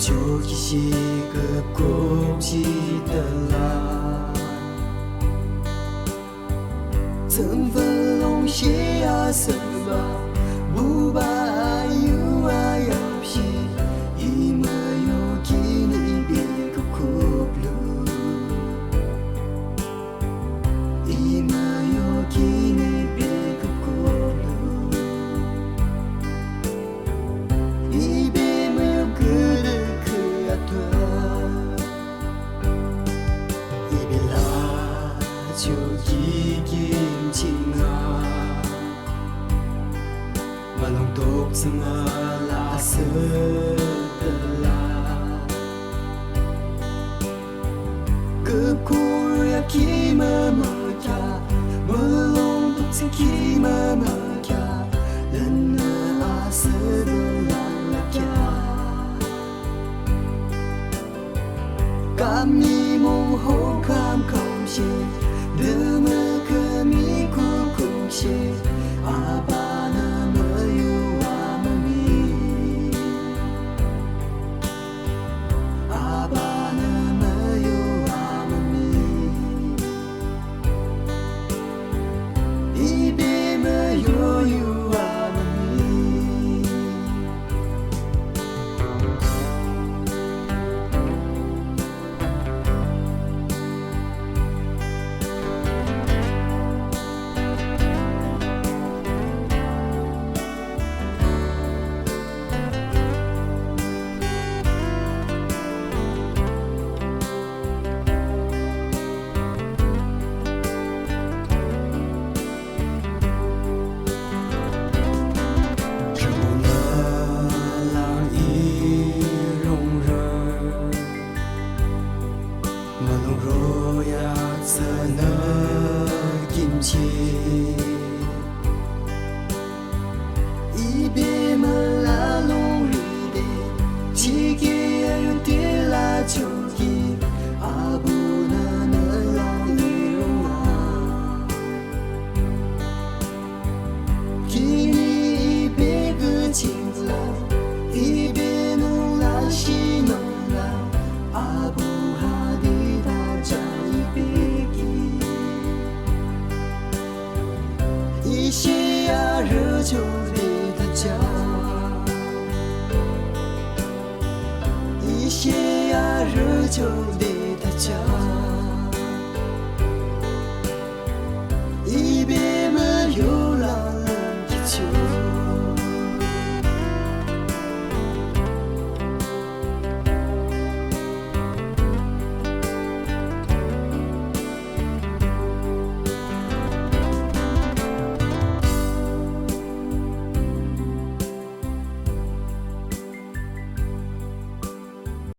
就是个故事的啦，曾分拢写啊什么，不把爱有爱要是，伊没有给你别个哭了，伊没有给你别个哭了，伊别没有个的可爱的，伊别啦就已经情啊。Manong tok sa malasa dala Kekurya ki mamakya Malong tok sa ki mamakya Lana asa dala lakya Kami mong hokam kaushe Dama kami kukushe Aba Ibe malalong ride, chiki ayun tila choki, abu na malang irunga. Kini ibe gechingla, ibe nung la shi nung la, abu hadida jai begi. 一些呀热酒里的家，一些呀热酒里的家。